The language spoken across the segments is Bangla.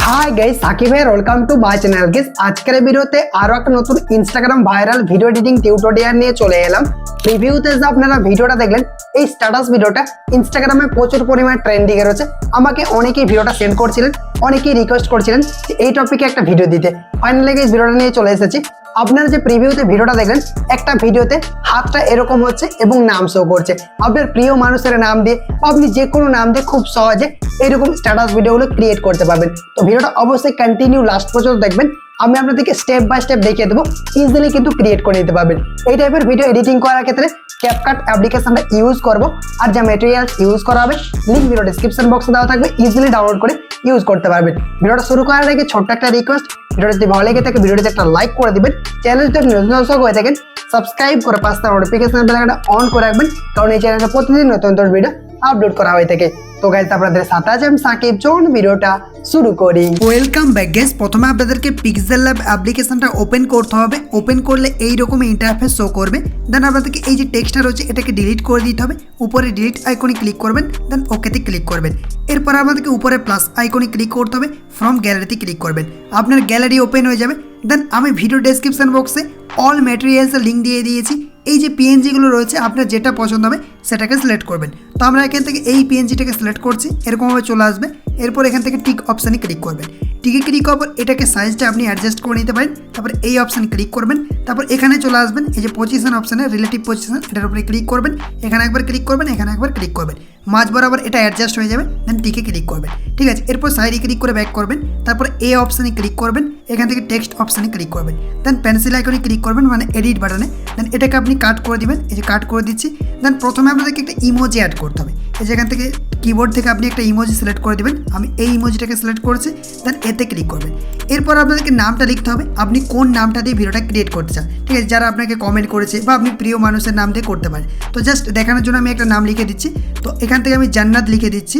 হাই গাইস, সাকিব ভাই, welcome to my channel. Guys, আজকের ভিডিওতে আরো একটা নতুন Instagram viral video editing tutorial নিয়ে চলে এলাম। রিভিউতে যে আপনারা ভিডিওটা দেখলেন, এই স্ট্যাটাস ভিডিওটা ইনস্টাগ্রামে প্রচুর পরিমাণে ট্রেন্ডিং এ রয়েছে। আমাকে অনেকেই ভিডিওটা সেন্ড করছিলেন, অনেকেই রিকোয়েস্ট করছিলেন যে এই টপিকে একটা ভিডিও দিতে। ফাইনালি গাইস ভিডিওটা নিয়ে চলে এসেছি। আপনারা যে প্রিভিউতে ভিডিওটা দেখলেন, একটা ভিডিওতে হাতটা এরকম হচ্ছে এবং নাম শো করছে। আপনার প্রিয় মানুষের নাম দিয়ে বা আপনি যে কোনো নাম দিয়ে খুব সহজে এইরকম স্ট্যাটাস ভিডিওগুলো ক্রিয়েট করতে পারবেন। তো ভিডিওটা অবশ্যই কন্টিনিউ লাস্ট পর্যন্ত দেখবেন। আমি আপনাদেরকে স্টেপ বাই স্টেপ দেখিয়ে দেবো, ইজিলি কিন্তু ক্রিয়েট করে নিতে পারবেন। এই টাইপের ভিডিও এডিটিং করার ক্ষেত্রে CapCut অ্যাপ্লিকেশনটা ইউজ করবো। আর যা ম্যাটেরিয়ালস ইউজ করা হবে লিঙ্ক ভিডিও ডিসক্রিপশন বক্সে দেওয়া থাকবে, ইজিলি ডাউনলোড করে ইউজ করতে পারবেন। ভিডিওটা শুরু করার আগে ছোট্ট একটা রিকোয়েস্ট, ভিডিওটা যদি ভালো লেগে থাকে ভিডিওটিতে একটা লাইক করে দিবেন। চ্যানেল যদি নতুন দর্শক হয়ে থাকেন, সাবস্ক্রাইব করে পাশে থাকা নোটিফিকেশন বেলটা অন করে রাখবেন, কারণ এই চ্যানেলে প্রতিদিন নতুন নতুন ভিডিও আপলোড করা হয়ে থাকে। তো গাইস, আপনাদের সাথে আছে আমি সাকিব। চলুন ভিডিওটা শুরু করি। Welcome back guys. প্রথমে আপনাদেরকে পিক্সেল ল্যাব অ্যাপ্লিকেশনটা ওপেন করতে হবে। ওপেন করলে এই রকম ইন্টারফেস শো করবে। দেন আপনাদেরকে এই যে টেক্সটটা রয়েছে এটাকে ডিলিট করে দিতে হবে। উপরে ডিলিট আইকনে ক্লিক করবেন, দেন ওকেতে ক্লিক করবেন। এরপর আপনাদেরকে উপরে প্লাস আইকনে ক্লিক করতে হবে, ফ্রম গ্যালারিতে ক্লিক করবেন। আপনার গ্যালারি ওপেন হয়ে যাবে। দেন আমি ভিডিও ডেসক্রিপশন বক্সে অল ম্যাটেরিয়ালসের লিঙ্ক দিয়ে দিয়েছি। এই যে পিএনজিগুলো রয়েছে আপনার যেটা পছন্দ হবে সেটাকে সিলেক্ট করবেন। তো আমরা এখান থেকে এই পিএনজিটাকে সিলেক্ট করছি, এরকমভাবে চলে আসবে। এরপর এখান থেকে টিক অপশানে ক্লিক করবেন। টিকে ক্লিক করার পর এটাকে সাইজটা আপনি অ্যাডজাস্ট করে নিতে পারেন। তারপর এই অপশানে ক্লিক করবেন। তারপর এখানে চলে আসবেন, এই যে পজিশন অপশানে রিলেটিভ পজিশন, এটার উপরে ক্লিক করবেন। এখানে একবার ক্লিক করবেন, এখানে একবার ক্লিক করবেন। মাঝ বরাবর এটা অ্যাডজাস্ট হয়ে যাবে। দেন টিকে ক্লিক করবেন। ঠিক আছে, এরপর সাইডে ক্লিক করে ব্যাক করবেন। তারপর এই অপশানে ক্লিক করবেন, এখান থেকে টেক্সট অপশানে ক্লিক করবেন। দেন পেন্সিল আইকনে ক্লিক করবেন, মানে এডিট বাটনে। দেন এটাকে আপনি কাট করে দিবেন। এই যে কাট করে দিচ্ছি। দেন প্রথমে আপনাদেরকে একটা ইমোজি অ্যাড করতে হবে। এই যেখান থেকে কিবোর্ড থেকে আপনি একটা ইমোজি সিলেক্ট করে দিবেন। আমি এই ইমোজিটাকে সিলেক্ট করেছি। দেন এতে ক্লিক করবেন। এরপর আপনাদেরকে নামটা লিখতে হবে, আপনি কোন নামটা দিয়ে ভিডিওটা ক্রিয়েট করতে চান। ঠিক আছে, যারা আপনাকে কমেন্ট করেছে বা আপনি প্রিয় মানুষের নাম দিয়ে করতে পারেন। তো জাস্ট দেখানোর জন্য আমি একটা নাম লিখে দিচ্ছি। তো এখান থেকে আমি জান্নাত লিখে দিচ্ছি।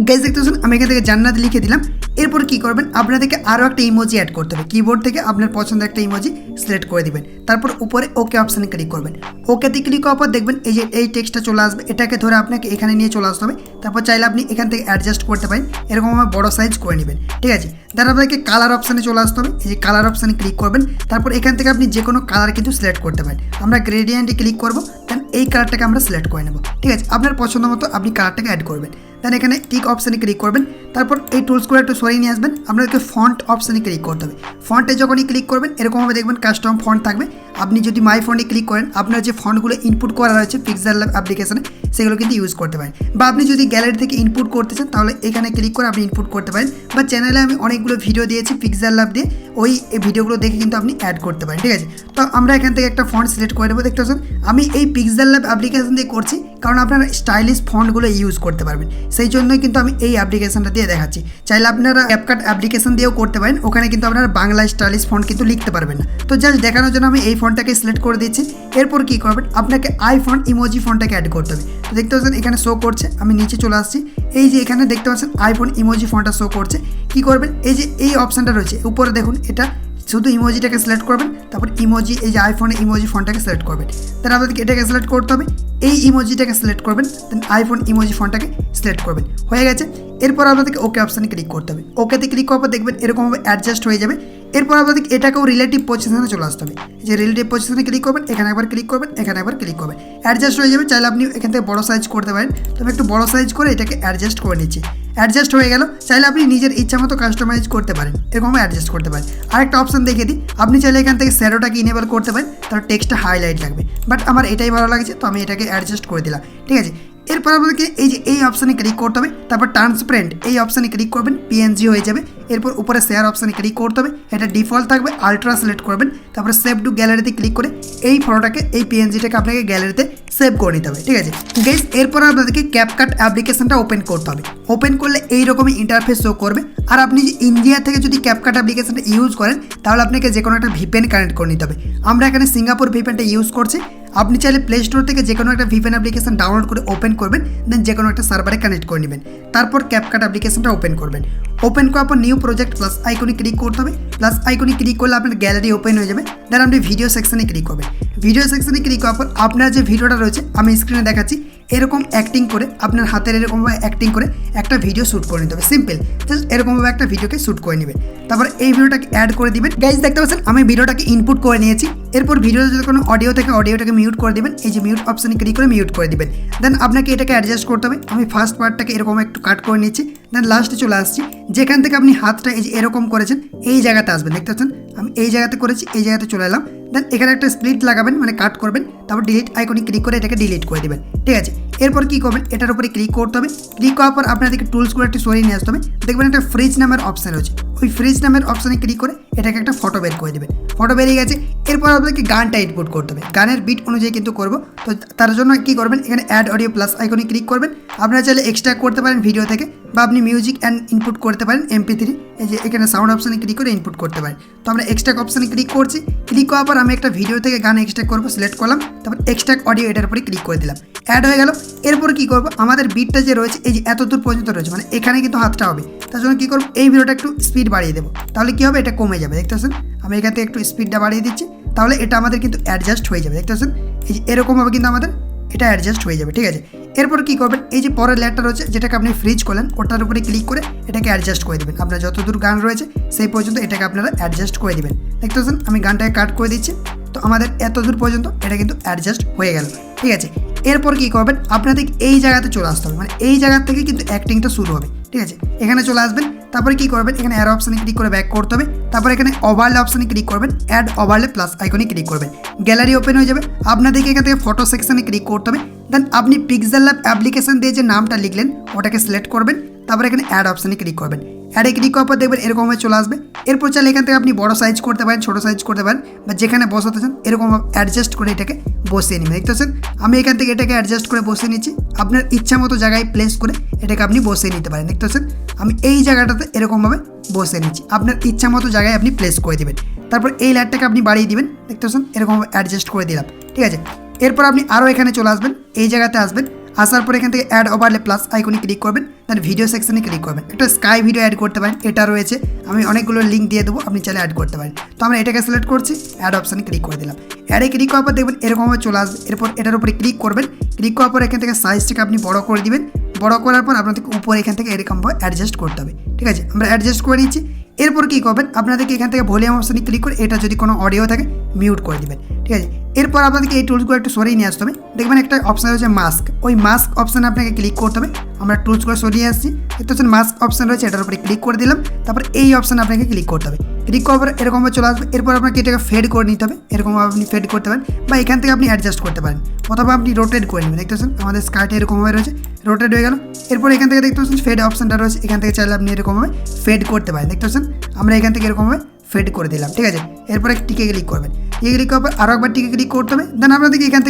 গাইস দেখতে পাচ্ছেন, আমি এখান থেকে জান্নাত লিখে দিলাম। এরপর কি করবেন, আপনাদেরকে আরও একটা ইমোজি অ্যাড করতে হবে। কিবোর্ড থেকে আপনার পছন্দের একটা ইমোজি সিলেক্ট করে দিবেন। তারপর উপরে ওকে অপশানে ক্লিক করবেন। ওকেতে ক্লিক করার পর দেখবেন এই যে এই টেক্সটটা চলে আসবে। এটাকে ধরে আপনাকে এখানে নিয়ে চলে আসতে হবে। তারপর চাইলে আপনি এখান থেকে অ্যাডজাস্ট করতে পারেন, এরকমভাবে বড় সাইজ করে নেবেন। ঠিক আছে, তারপর আপনাকে কালার অপশানে চলে আসতে হবে। এই যে কালার অপশানে ক্লিক করবেন। তারপর এখান থেকে আপনি যে কোনো কালার কিন্তু সিলেক্ট করতে পারেন। আমরা গ্রেডিয়েন্টে ক্লিক করবো। দেন এই কালারটাকে আমরা সিলেক্ট করে নেব। ঠিক আছে, আপনার পছন্দ মতো আপনি কালারটাকে অ্যাড করবেন। দেন এখানে টিক অপশানে ক্লিক করবেন। তারপর এই টুলসগুলো একটু সরিয়ে নিয়ে আসবেন। আপনাদেরকে ফন্ট অপশানে ক্লিক করতে হবে। ফন্টে যখনই ক্লিক করবেন এরকমভাবে দেখবেন কাস্টম ফন্ট থাকবে। আপনি যদি মাই ফন্টে ক্লিক করেন, আপনার যে ফন্টগুলো ইনপুট করা রয়েছে পিক্সেল ল্যাব অ্যাপ্লিকেশনে সেগুলো কিন্তু ইউজ করতে পারেন। বা আপনি যদি গ্যালারি থেকে ইনপুট করতে চান তাহলে এখানে ক্লিক করে আপনি ইনপুট করতে পারেন। বা চ্যানেলে আমি অনেকগুলো ভিডিও দিয়েছি পিক্সেল ল্যাব দিয়ে, ওই ভিডিওগুলো দেখে কিন্তু আপনি অ্যাড করতে পারেন। ঠিক আছে, তো আমরা এখান থেকে একটা ফন্ট সিলেক্ট করে দেবো। দেখতে পাচ্ছেন আমি এই পিক্সেল ল্যাব অ্যাপ্লিকেশন দিয়ে করছি, কারণ আপনারা স্টাইলিশ ফন্টগুলো ইউজ করতে পারবেন। সেই জন্যই কিন্তু আমি এই অ্যাপ্লিকেশনটা দিয়ে দেখাচ্ছি। চাইলে আপনারা CapCut অ্যাপ্লিকেশন দিয়েও করতে পারেন, ওখানে কিন্তু আপনারা বাংলা স্টাইলিশ ফন্ট কিন্তু লিখতে পারবেন না। তো জাস্ট দেখানোর জন্য আমি এই ফন্টটাকে সিলেক্ট করে দিচ্ছি। এরপর কি করবেন, আপনাকে আইফোন ইমোজি ফন্টটাকে অ্যাড করতে হবে। তো দেখতে পাচ্ছেন এখানে শো করছে, আমি নিচে চলে আসছি। এই যে এখানে দেখতে পাচ্ছেন আইফোন ইমোজি ফন্টটা শো করছে। কি করবেন, এই যে এই অপশানটা রয়েছে উপরে দেখুন, এটা শুধু ইমোজিটাকে সিলেক্ট করবেন। তারপর ইমোজি, এই যে আইফোনে ইমোজি ফন্টটাকে সিলেক্ট করবেন। দেন আপনাদেরকে এটাকে সিলেক্ট করতে হবে। এই ইমোজিটাকে সিলেক্ট করবেন। দেন আইফোন ইমোজি ফন্টটাকে সিলেক্ট করবেন। হয়ে গেছে। এরপর আপনাদেরকে ওকে অপশানে ক্লিক করতে হবে। ওকেতে ক্লিক করার পর দেখবেন এরকমভাবে অ্যাডজাস্ট হয়ে যাবে। এরপর আপনাদেরকে এটাকেও রিলেটিভ পজিশনে চলে আসতে হবে। যে রিলেটিভ পজিশনে ক্লিক করবেন, এখানে একবার ক্লিক করবেন, এখানে একবার ক্লিক করবেন, অ্যাডজাস্ট হয়ে যাবে। চাইলে আপনি এখান থেকে বড় সাইজ করতে পারেন। তবে একটু বড় সাইজ করে এটাকে অ্যাডজাস্ট করে নিচ্ছি। অ্যাডজাস্ট হয়ে গেল। চাইলে আপনি নিজের ইচ্ছা মতো কাস্টমাইজ করতে পারেন, এরকম অ্যাডজাস্ট করতে পারেন। আরেকটা অপশান দেখিয়ে দিই, আপনি চাইলে এখান থেকে শ্যাডোটাকে ইনেবল করতে পারেন, তাহলে টেক্সটটা হাইলাইট লাগবে। বাট আমার এটাই ভালো লাগছে, তো আমি এটাকে অ্যাডজাস্ট করে দিলাম। ঠিক আছে, এরপর আপনাদেরকে এই যে এই অপশানে ক্লিক করতে হবে। তারপর ট্রান্সপারেন্ট এই অপশানে ক্লিক করবেন, পিএনজি হয়ে যাবে। এরপর উপরে শেয়ার অপশানে ক্লিক করতে হবে, এটা ডিফল্ট থাকবে, আলট্রা সিলেক্ট করবেন। তারপর সেভ টু গ্যালারিতে ক্লিক করে এই ফটোটাকে, এই পিএনজিটাকে আপনাকে গ্যালারিতে সেভ করে নিতে হবে। ঠিক আছে গাইস, এরপর আপনাদেরকে CapCut অ্যাপ্লিকেশনটা ওপেন করতে হবে। ওপেন করলে এইরকমই ইন্টারফেস শো করবে। আর আপনি যে ইন্ডিয়া থেকে যদি CapCut অ্যাপ্লিকেশনটা ইউজ করেন তাহলে আপনাকে যে কোনো একটা ভিপিএন কানেক্ট করে নিতে হবে। আমরা এখানে সিঙ্গাপুর ভিপিএনটা ইউজ করছি। আপনি চাইলে প্লে স্টোর থেকে যে কোনো একটা ভিপিএন অ্যাপ্লিকেশন ডাউনলোড করে ওপেন করবেন। দেন যে কোনো একটা সার্ভারে কানেক্ট করে নেবেন। তারপর CapCut অ্যাপ্লিকেশনটা ওপেন করবেন। ওপেন করার পর নিউ প্রজেক্ট প্লাস আইকনে ক্লিক করতে হবে। প্লাস আইকনে ক্লিক করলে আপনার গ্যালারি ওপেন হয়ে যাবে। দেন আপনি ভিডিও সেকশনে ক্লিক করবেন। ভিডিও সেকশনে ক্লিক করার পর আপনার যে ভিডিওটা রয়েছে আমি স্ক্রিনে দেখাচ্ছি, এরকম অ্যাক্টিং করে আপনার হাতের এরকমভাবে অ্যাক্টিং করে একটা ভিডিও শ্যুট করে নিতে হবে। সিম্পল, জাস্ট এরকমভাবে একটা ভিডিওকে শ্যুট করে নেবেন। তারপর এই ভিডিওটাকে অ্যাড করে দিবেন। গাইজ দেখতে পাচ্ছেন আমি ভিডিওটাকে ইনপুট করে নিয়েছি। এরপর ভিডিওতে যদি কোনো অডিও থাকে অডিওটাকে মিউট করে দিবেন, এই যে মিউট অপশানে ক্লিক করে মিউট করে দিবেন। দেন আপনাকে এটাকে অ্যাডজাস্ট করতে হবে। আমি ফার্স্ট পার্টটাকে এরকম একটু কাট করে নিচ্ছি। দেন লাস্টে চলে আসছি, যেখান থেকে আপনি হাতটা এই যে এরকম করেছেন এই জায়গাতে আসবেন। দেখতে পাচ্ছেন আমি এই জায়গাতে করেছি, এই জায়গাতে চলে এলাম। দেন এখানে একটা স্প্লিট লাগাবেন, মানে কাট করবেন। তারপর ডিলিট আইকনে ক্লিক করে এটাকে ডিলিট করে দেবেন। ঠিক আছে, এরপর কী করবেন, এটার উপরে ক্লিক করতে হবে। ক্লিক করার পর আপনাদেরকে টুলসগুলো একটু সরিয়ে নিয়ে আসতে হবে। দেখবেন একটা ফ্রিজ নামের অপশান রয়েছে, ওই ফ্রিজ নামের অপশানে ক্লিক করে এটাকে একটা ফটো বের করে দেবেন। ফটো বেরিয়ে গেছে। এরপর আপনাদেরকে গানটা ইনপুট করতে হবে, গানের বিট অনুযায়ী কিন্তু করবো। তো তার জন্য কী করবেন, এখানে অ্যাড অডিও প্লাস আইকনে ক্লিক করবেন। আপনারা চাইলে এক্সট্রাক্ট করতে পারেন ভিডিও থেকে, বা আপনি মিউজিক অ্যান্ড ইনপুট করতে পারেন MP3। এই যে এখানে সাউন্ড অপশানে ক্লিক করে ইনপুট করতে পারেন। তো আমরা এক্সট্রাক্ট অপশানে ক্লিক করছি। ক্লিক করার পর আমি একটা ভিডিও থেকে গান এক্সট্রাক্ট করবো, সিলেক্ট করলাম। তারপর এক্সট্রাক্ট অডিও এটার উপরে ক্লিক করে দিলাম, অ্যাড হয়ে গেল। এরপর কী করবো, আমাদের বিটটা যে রয়েছে এই যে এত দূর পর্যন্ত রয়েছে, মানে এখানে কিন্তু হাতটা হবে। তার জন্য কী করবো, এই ভিডিওটা একটু স্পিড বাড়িয়ে দেবো, তাহলে কী হবে, এটা কমে যাবে। দেখতে পাচ্ছেন আমি এখান থেকে একটু স্পিডটা বাড়িয়ে দিচ্ছি, তাহলে এটা আমাদের কিন্তু অ্যাডজাস্ট হয়ে যাবে। দেখতে পাচ্ছেন এই যে এরকমভাবে কিন্তু আমাদের এটা অ্যাডজাস্ট হয়ে যাবে। ঠিক আছে, এরপর কী করবেন, এই যে পরের লেয়ারটা রয়েছে যেটাকে আপনি ফ্রিজ করলেন, ওটার উপরে ক্লিক করে এটাকে অ্যাডজাস্ট করে দেবেন। আপনার যতদূর গান রয়েছে সেই পর্যন্ত এটাকে আপনারা অ্যাডজাস্ট করে দেবেন। দেখতে পাচ্ছেন আমি গানটাকে কাট করে দিচ্ছি। তো আমাদের এত দূর পর্যন্ত এটা কিন্তু অ্যাডজাস্ট হয়ে গেল। ঠিক আছে, এরপর কী করবেন, আপনাদের এই জায়গাতে চলে আসতে হবে, মানে এই জায়গা থেকে কিন্তু অ্যাক্টিংটা শুরু হবে। ঠিক আছে, এখানে চলে আসবেন। তারপরে কী করবেন, এখানে অ্যারো অপশানে ক্লিক করে ব্যাক করতে হবে। তারপর এখানে ওভারলে অপশানে ক্লিক করবেন, অ্যাড ওভারলে প্লাস আইকনে ক্লিক করবেন। গ্যালারি ওপেন হয়ে যাবে। আপনাদেরকে এখান থেকে ফটো সেকশানে ক্লিক করতে হবে। দেন আপনি পিক্সেল ল্যাব অ্যাপ্লিকেশন দিয়ে যে নামটা লিখলেন ওটাকে সিলেক্ট করবেন। তারপর এখানে অ্যাড অপশানে ক্লিক করবেন। অ্যাডে ক্লিক করার পর দেখবেন এরকমভাবে চলে আসবে। এরপর চাইলে এখান থেকে আপনি বড় সাইজ করতে পারেন, ছোটো সাইজ করতে পারেন, বা যেখানে বসাতে চান এরকম অ্যাডজাস্ট করে এটাকে বসিয়ে নেবেন। দেখতে পাচ্ছেন আমি এখান থেকে এটাকে অ্যাডজাস্ট করে বসিয়ে নিচ্ছি। আপনার ইচ্ছা মতো জায়গায় প্লেস করে এটাকে আপনি বসিয়ে নিতে পারেন। দেখতে পাচ্ছেন আমি এই জায়গাটাতে এরকমভাবে বসিয়ে নিচ্ছি। আপনার ইচ্ছা মতো জায়গায় আপনি প্লেস করে দেবেন। তারপর এই লাইটটাকে আপনি বাড়িয়ে দিবেন। দেখতে পাচ্ছেন এরকমভাবে অ্যাডজাস্ট করে দিলাম। ঠিক আছে, এরপর আপনি আরও এখানে চলে আসবেন, এই জায়গাতে আসবেন। আসার পর এখান থেকে অ্যাড ওভারলে প্লাস আইকনে ক্লিক করবেন। দেন ভিডিও সেকশনে ক্লিক করবেন। একটা স্কাই ভিডিও অ্যাড করতে পারেন, এটা রয়েছে, আমি অনেকগুলো লিঙ্ক দিয়ে দেবো, আপনি চাইলে অ্যাড করতে পারেন। তো আমরা এটাকে সিলেক্ট করছি, অ্যাড অপশানে ক্লিক করে দিলাম। অ্যাডে ক্লিক করার পর দেখবেন এরকমভাবে চলে আসবে। এরপর এটার উপরে ক্লিক করবেন। ক্লিক করার পর এখান থেকে সাইজটাকে আপনি বড় করে দিবেন। বড় করার পর আপনাদেরকে উপরে এখান থেকে এরকমভাবে অ্যাডজাস্ট করতে হবে। ঠিক আছে, আমরা অ্যাডজাস্ট করে নিচ্ছি। এরপর কী করবেন, আপনাদেরকে এখান থেকে ভলিউম অপশানে ক্লিক করে এটা যদি কোনো অডিও থাকে মিউট করে দিবেন। ঠিক আছে, এরপর আপনাদেরকে এই টুলসগুলো একটু সরিয়ে নিয়ে আসতে হবে। দেখবেন একটা অপশান রয়েছে মাস্ক, ওই মাস্ক অপশানে আপনাকে ক্লিক করতে হবে। আমরা টুলসগুলো সরিয়ে আসছি। দেখতে পাচ্ছেন মাস্ক অপশান রয়েছে, এটার উপরে ক্লিক করে দিলাম। তারপর এই অপশানে আপনাকে ক্লিক করতে হবে। ক্লিক করার পর এরকমভাবে চলে আসবে। এরপর আপনাকে এটাকে ফেড করে নিতে হবে। এরকমভাবে আপনি ফেড করতে পারেন, বা এখান থেকে আপনি অ্যাডজাস্ট করতে পারেন, অথবা আপনি রোটেট করে নেবেন। দেখতে পাচ্ছেন আমাদের স্কার্টে এরকমভাবে রয়েছে, রোটেট হয়ে গেল। এরপর এখান থেকে দেখতে পাচ্ছেন ফেড অপশানটা রয়েছে, এখান থেকে চাইলে আপনি এরকমভাবে ফেড করতে পারেন। দেখতে পাচ্ছেন আমরা এখান থেকে এরকমভাবে ফেড করে দিলাম। ঠিক আছে, এরপরে টিকে ক্লিক করবেন। টিকে ক্লিক করার পর আরও একবার টিকে ক্লিক করতে হবে। দেন আপনাদেরকে এখান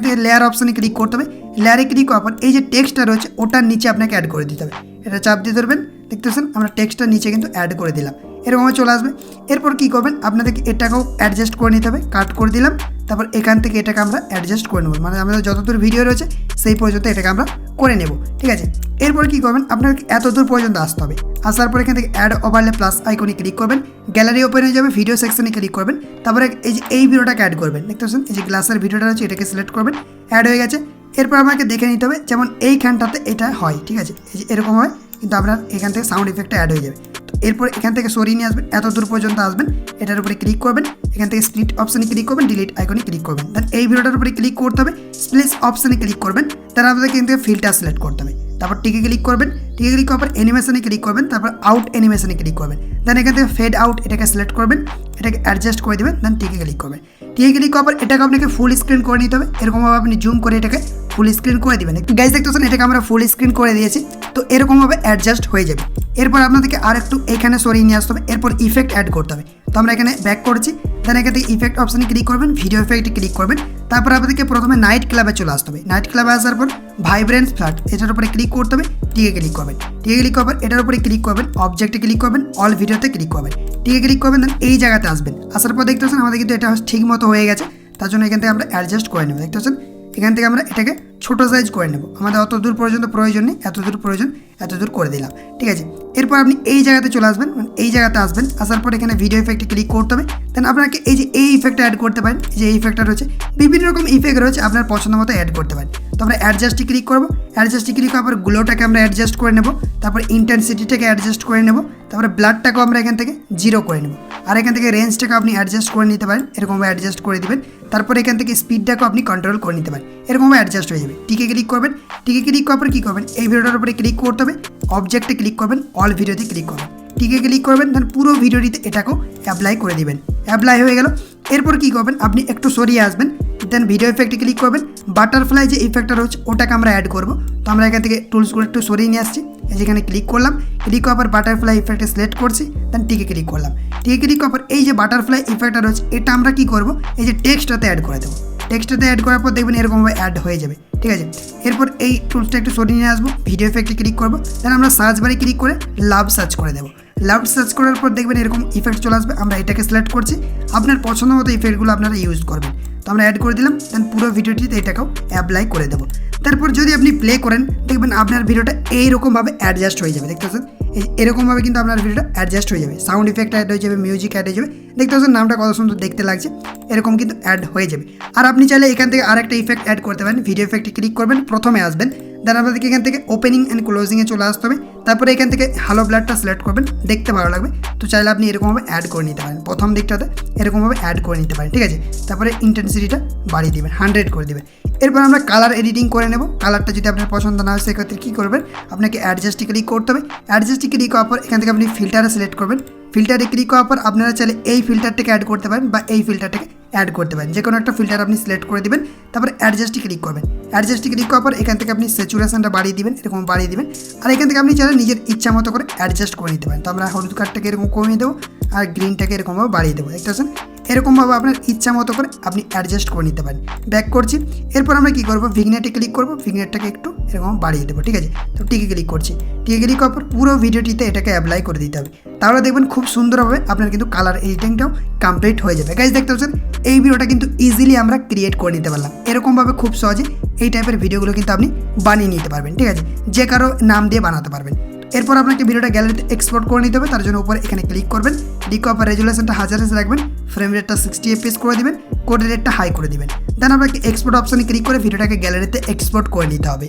থেকে লেয়ার অপশানে ক্লিক করতে হবে। লেয়ারে ক্লিক করার পর এই যে টেক্সটটা রয়েছে ওটার নিচে আপনাকে অ্যাড করে দিতে হবে। এটা চাপ দিয়ে ধরবেন। দেখতে পাচ্ছেন আমরা টেক্সটটার নিচে কিন্তু অ্যাড করে দিলাম। এরকমভাবে চলে আসবে। এরপর কী করবেন, আপনাদেরকে এটাকেও অ্যাডজাস্ট করে নিতে হবে। কাট করে দিলাম। তারপর এখান থেকে এটাকে আমরা অ্যাডজাস্ট করে নেব, মানে আমাদের যতদূর ভিডিও রয়েছে সেই পর্যন্ত এটাকে আমরা করে নেব। ঠিক আছে, এরপর কী করবেন, আপনাকে এত দূর পর্যন্ত আসতে হবে। আসার পর এখান থেকে অ্যাড ওভারলে প্লাস আইকনে ক্লিক করবেন। গ্যালারি ওপেন হয়ে যাবে, ভিডিও সেকশনে ক্লিক করবেন। তারপরে এই যে এই ভিডিওটাকে অ্যাড করবেন। দেখতে পাচ্ছেন এই যে গ্লাসের ভিডিওটা রয়েছে, এটাকে সিলেক্ট করবেন। অ্যাড হয়ে গেছে। এরপর আমাকে দেখে নিতে হবে যেমন এইখানটাতে এটা হয়। ঠিক আছে, এই যে এরকম হয়, কিন্তু আপনার এখান থেকে সাউন্ড ইফেক্টটা অ্যাড হয়ে যাবে। এরপর এখান থেকে সরিয়ে নিয়ে আসবেন, এত দূর পর্যন্ত আসবেন। এটার উপরে ক্লিক করবেন। এখান থেকে স্প্লিট অপশানে ক্লিক করবেন, ডিলিট আইকনে ক্লিক করবেন। দেন এই ভিডিওটার উপরে ক্লিক করতে হবে, স্প্লিট অপশানে ক্লিক করবেন। তারপর আপনাদেরকে এখান থেকে ফিল্টার সিলেক্ট করতে হবে। তারপর টিকে ক্লিক করবেন। টিকে ক্লিক করার পর অ্যানিমেশনে ক্লিক করবেন। তারপর আউট অ্যানিমেশনে ক্লিক করবেন। দেন এখান থেকে ফেড আউট এটাকে সিলেক্ট করবেন, এটাকে অ্যাডজাস্ট করে দেবেন। দেন টিকে ক্লিক করবেন। টিকে ক্লিক করার পর এটাকে আপনাকে ফুল স্ক্রিন করে নিতে হবে। এরকমভাবে আপনি জুম করে এটাকে ফুল স্ক্রিন করে দেবেন। গাইজ দেখতে পাচ্ছেন এটাকে আমরা ফুল স্ক্রিন করে দিয়েছি। তো এরকমভাবে অ্যাডজাস্ট হয়ে যাবে। এরপর আপনাদেরকে আর একটু এখানে সরিয়ে নিয়ে আসতে হবে। এরপর ইফেক্ট অ্যাড করতে হবে। তো আমরা এখানে ব্যাক করছি। দেন এখান থেকে ইফেক্ট অপশানে ক্লিক করবেন, ভিডিও ইফেক্টে ক্লিক করবেন। তারপর আপনাদেরকে প্রথমে নাইট ক্লাবে চলে আসতে হবে। নাইট ক্লাবে আসার পর ভাইব্রেন্স ফ্ল্যাট এটার উপরে ক্লিক করতে হবে। টিকে ক্লিক করবেন। টিকে ক্লিক করার পর এটার উপরে ক্লিক করবেন, অবজেক্টে ক্লিক করবেন, অল ভিডিওতে ক্লিক করবেন। টিকে ক্লিক করবেন। দেন এই জায়গাতে আসবেন। আসার পর দেখতে পাচ্ছেন আমাদের কিন্তু এটা ঠিক মতো হয়ে গেছে। তার জন্য এখান থেকে আমরা অ্যাডজাস্ট করে নেব। দেখতে পাচ্ছেন এখান থেকে আমরা এটাকে ছোটো সাইজ করে নেব। আমাদের অত দূর পর্যন্ত প্রয়োজন নেই, এত দূর প্রয়োজন। এত দূর করে দিলাম, ঠিক আছে। এরপর আপনি এই জায়গাতে চলে আসবেন, মানে এই জায়গাতে আসবেন, আসার পর এখানে ভিডিও ইফেক্টে ক্লিক করতে হবে। দেন আপনাকে এই যে এই ইফেক্টটা অ্যাড করতে পারেন, এই যে এই ইফেক্টটা রয়েছে, বিভিন্ন রকম ইফেক্ট রয়েছে, আপনার পছন্দ মতো অ্যাড করতে পারেন। তো আমরা অ্যাডজাস্টে ক্লিক করবো, অ্যাডজাস্টে ক্লিক করার পর গ্লোটাকে আমরা অ্যাডজাস্ট করে নেব, তারপর ইন্টেন্সিটিটাকে অ্যাডজাস্ট করে নেব, তারপরে ব্লাডটাকেও আমরা এখান থেকে 0 করে নেব, আর এখান থেকে রেঞ্জটাকে আপনি অ্যাডজাস্ট করে নিতে পারেন, এরকমভাবে অ্যাডজাস্ট করে দিবেন। তারপর এখান থেকে স্পিডটাকেও আপনি কন্ট্রোল করে নিতে পারেন, এরকমভাবে অ্যাডজাস্ট হয়ে যাবে। টিকে ক্লিক করবেন, টিকে ক্লিক করার পর কী করবেন, এই ভিডিওটার উপরে ক্লিক করতে হবে, অবজেক্টে ক্লিক করবেন, অল ভিডিওতে ক্লিক করবেন, টিকে ক্লিক করবেন, দেন পুরো ভিডিওটিতে এটাকেও অ্যাপ্লাই করে দিবেন। অ্যাপ্লাই হয়ে গেল। এরপর কী করবেন, আপনি একটু সরিয়ে আসবেন, দেন ভিডিও ইফেক্টে ক্লিক করবেন, বাটারফ্লাই যে ইফেক্টটা রয়েছে ওটাকে আমরা অ্যাড করব। তো আমরা এখান থেকে টুলসগুলো একটু সরিয়ে নিয়ে আসছি, যেখানে ক্লিক করলাম, ক্লিক করার পর বাটারফ্লাই ইফেক্টে সিলেক্ট করছি, দেন টিকে ক্লিক করলাম। টিকে ক্লিক করার পর এই যে বাটারফ্লাই ইফেক্টটা রয়েছে এটা আমরা কী করব, এই যে টেক্সটটাতে অ্যাড করে দেবো। টেক্সটটাতে অ্যাড করার পর দেখবেন এরকমভাবে অ্যাড হয়ে যাবে, ঠিক আছে। এরপর এই টুলসটা একটু সরিয়ে নিয়ে আসবো, ভিডিও ইফেক্টে ক্লিক করবো, দেন আমরা সার্চ বারে ক্লিক করে লাভ সার্চ করে দেবো। লাভ সার্চ করার পর দেখবেন এরকম ইফেক্ট চলে আসবে, আমরা এটাকে সিলেক্ট করছি, আপনার পছন্দ মতো ইফেক্টগুলো আপনারা ইউজ করবেন। তো আমরা অ্যাড করে দিলাম, দেন পুরো ভিডিওটিতে এটাকেও অ্যাপ্লাই করে দেবো। তারপর যদি আপনি প্লে করেন দেখবেন আপনার ভিডিওটা এইরকমভাবে অ্যাডজাস্ট হয়ে যাবে, দেখতে পাচ্ছেন এরকমভাবে কিন্তু আপনার ভিডিওটা অ্যাডজাস্ট হয়ে যাবে, সাউন্ড ইফেক্ট অ্যাড হয়ে যাবে, মিউজিক অ্যাড হয়ে যাবে, দেখতে পাচ্ছেন নামটা কত সুন্দর দেখতে লাগছে, এরকম কিন্তু অ্যাড হয়ে যাবে। আর আপনি চাইলে এখান থেকে আরেকটা ইফেক্ট অ্যাড করতে পারেন, ভিডিও ইফেক্টে ক্লিক করবেন, প্রথমে আসবেন, দেন আপনাদেরকে এখান থেকে ওপেনিং অ্যান্ড ক্লোজিংয়ে চলে আসতে হবে, তারপরে এখান থেকে হ্যালো ব্লাডটা সিলেক্ট করবেন, দেখতে ভালো লাগবে। তো চাইলে আপনি এরকমভাবে অ্যাড করে নিতে পারেন, প্রথম দিকটাতে এরকমভাবে অ্যাড করে নিতে পারেন, ঠিক আছে। তারপরে ইন্টেন্সিটিটা বাড়িয়ে দেবেন, 100 করে দেবেন। এরপর আমরা কালার এডিটিং করে নেব। কালারটা যদি আপনার পছন্দ না হয় সেক্ষেত্রে কী করবেন, আপনাকে অ্যাডজাস্টে ক্লিক করতে হবে, অ্যাডজাস্টে ক্লিক করার পর এখান থেকে আপনি ফিল্টারে সিলেক্ট করবেন, ফিল্টারে ক্লিক করার পর আপনারা চাইলে এই ফিল্টারটাকে অ্যাড করতে পারেন বা এই ফিল্টারটাকে অ্যাড করতে পারেন, যে কোনো একটা ফিল্টার আপনি সিলেক্ট করে দেবেন, তারপর অ্যাডজাস্টে ক্লিক করবেন। অ্যাডজাস্টে ক্লিক করার পর এখান থেকে আপনি স্যাচুরেশনটা বাড়িয়ে দিবেন, এরকম বাড়িয়ে দিবেন, আর এখান থেকে আপনি চাইলে নিজের ইচ্ছা মতো করে অ্যাডজাস্ট করে নিতে পারেন। তো আমরা হলুদ কার্ডটাকে এরকম কমিয়ে দেবো আর গ্রিনটাকে এরকমভাবে বাড়িয়ে দেবো, দেখতে পাচ্ছেন এরকমভাবে আপনার ইচ্ছা মতো করে আপনি অ্যাডজাস্ট করে নিতে পারেন। ব্যাক করছি, এরপর আমরা কী করবো, ভিগনেটে ক্লিক করবো, ভিগনেটটাকে একটু এরকম বাড়িয়ে দেবো, ঠিক আছে। তো টিকে ক্লিক করছি, টিকে ক্লিক করার পর পুরো ভিডিওটিতে এটাকে অ্যাপ্লাই করে দিতে হবে, তাহলে দেখবেন খুব সুন্দরভাবে আপনার কিন্তু কালার এডিটিংটাও কমপ্লিট হয়ে যাবে। গাইজ দেখতে পাচ্ছেন এই ভিডিওটা কিন্তু ইজিলি আমরা ক্রিয়েট করে নিতে পারলাম, এরকমভাবে খুব সহজে এই টাইপের ভিডিওগুলো কিন্তু আপনি বানিয়ে নিতে পারবেন, ঠিক আছে, যে কারো নাম দিয়ে বানাতে পারবেন। এরপর আপনাকে ভিডিওটা গ্যালারিতে এক্সপোর্ট করে নিতে হবে, তার জন্য উপরে এখানে ক্লিক করবেন, ক্লিক করার পর রেজুলেশনটা 1000 রাখবেন, ফ্রেম রেটটা 60 fps করে দিবেন, কোড রেটটা হাই করে দিবেন, দেন আপনাকে এক্সপোর্ট অপশানে ক্লিক করে ভিডিওটাকে গ্যালারিতে এক্সপোর্ট করে নিতে হবে।